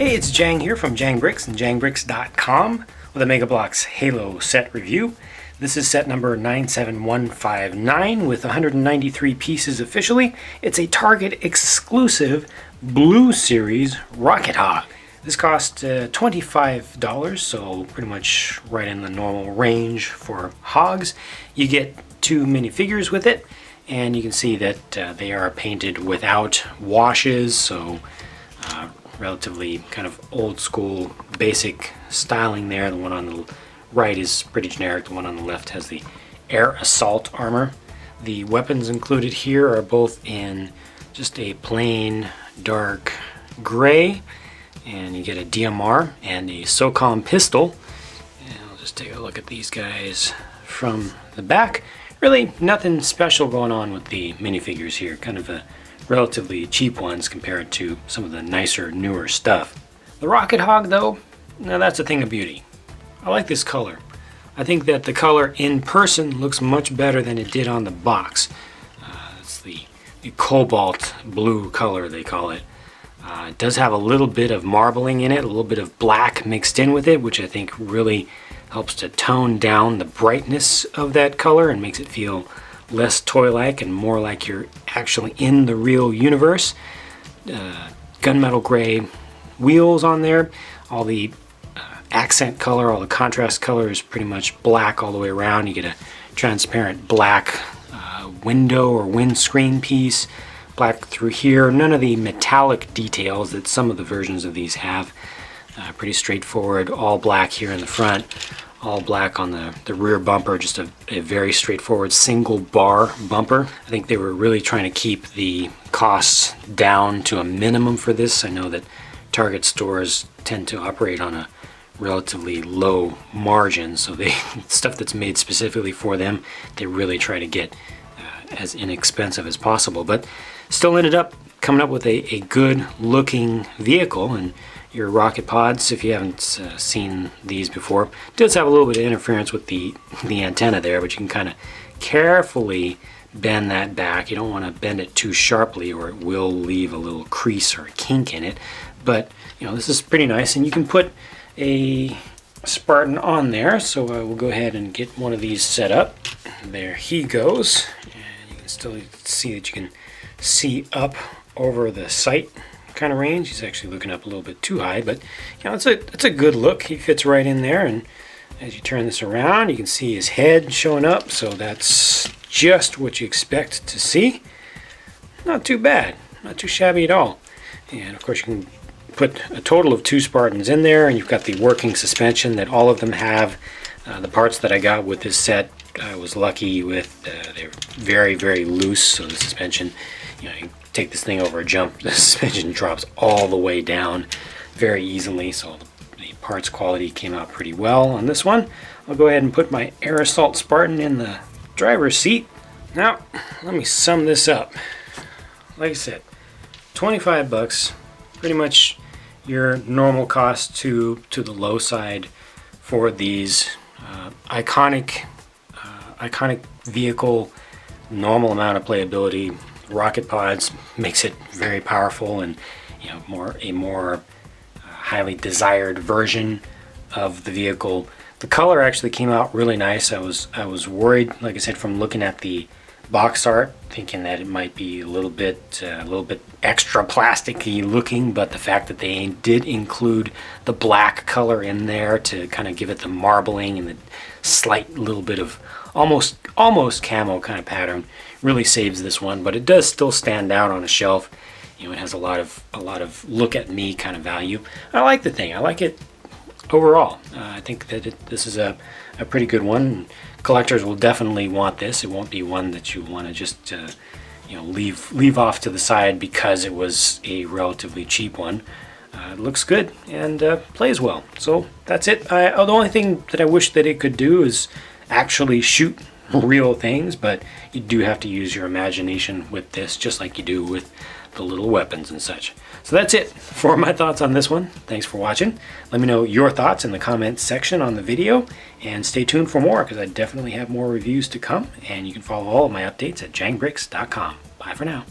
Hey, it's Jang here from JangBricks and JangBricks.com with a Mega Bloks Halo set review. This is set number 97159 with 193 pieces officially. It's a Target exclusive Blue Series Rockethog. This cost $25, so pretty much right in the normal range for hogs. You get 2 minifigures with it, and you can see that they are painted without washes, so relatively kind of old school basic styling there. The one on the right is pretty generic. The one on the left has the air assault armor. The weapons included here are both in just a plain dark gray, and you get a DMR and a SOCOM pistol. And I'll just take a look at these guys from the back. Really nothing special going on with the minifigures here. Kind of a relatively cheap ones compared to some of the nicer, newer stuff. The Rockethog, though, now that's a thing of beauty. I like this color. I think that the color in person looks much better than it did on the box. It's the cobalt blue color, they call it. It does have a little bit of marbling in it, a little bit of black mixed in with it, which I think really helps to tone down the brightness of that color and makes it feel less toy-like and more like you're actually in the real universe. Gunmetal gray wheels on there. All the accent color, all the contrast color is pretty much black all the way around. You get a transparent black window or windscreen piece, black through here. None of the metallic details that some of the versions of these have. Pretty straightforward, all black here in the front, all black on the rear bumper, just a very straightforward single bar bumper. I think they were really trying to keep the costs down to a minimum for this. I know that Target stores tend to operate on a relatively low margin, so stuff that's made specifically for them, they really try to get as inexpensive as possible, but still ended up coming up with a good looking vehicle. And your rocket pods, if you haven't seen these before, does have a little bit of interference with the antenna there, but you can kind of carefully bend that back. You don't want to bend it too sharply or it will leave a little crease or a kink in it. But you know, this is pretty nice, and you can put a Spartan on there, so I will go ahead and get one of these set up. There he goes, and you can still see that you can see up over the sight kind of range. He's actually looking up a little bit too high, but you know, it's a good look. He fits right in there, and as you turn this around, you can see his head showing up, so that's just what you expect to see. Not too bad, not too shabby at all. And of course you can put a total of 2 Spartans in there, and you've got the working suspension that all of them have. The parts that I got with this set, I was lucky with. They're very, very loose, so the suspension, you know, you take this thing over a jump, the suspension drops all the way down very easily, so the parts quality came out pretty well on this one. I'll go ahead and put my air assault Spartan in the driver's seat. Now, let me sum this up. Like I said, 25 bucks, pretty much your normal cost to the low side for these iconic vehicle, normal amount of playability. Rocket pods makes it very powerful, and you know, a more highly desired version of the vehicle. The color actually came out really nice. I was worried, like I said, from looking at the box art, thinking that it might be a little bit extra plasticky looking, but the fact that they did include the black color in there to kind of give it the marbling and the slight little bit of almost camo kind of pattern really saves this one. But it does still stand out on a shelf. You know, it has a lot of look at me kind of value. I like the thing. I like it overall. I think that this is a pretty good one. Collectors will definitely want this. It won't be one that you want to just you know, leave off to the side because it was a relatively cheap one. It looks good and plays well. So that's it. The only thing that I wish that it could do is actually shoot real things, but you do have to use your imagination with this, just like you do with the little weapons and such. So that's it for my thoughts on this one. Thanks for watching. Let me know your thoughts in the comments section on the video, and stay tuned for more, because I definitely have more reviews to come, and you can follow all of my updates at jangbricks.com. Bye for now.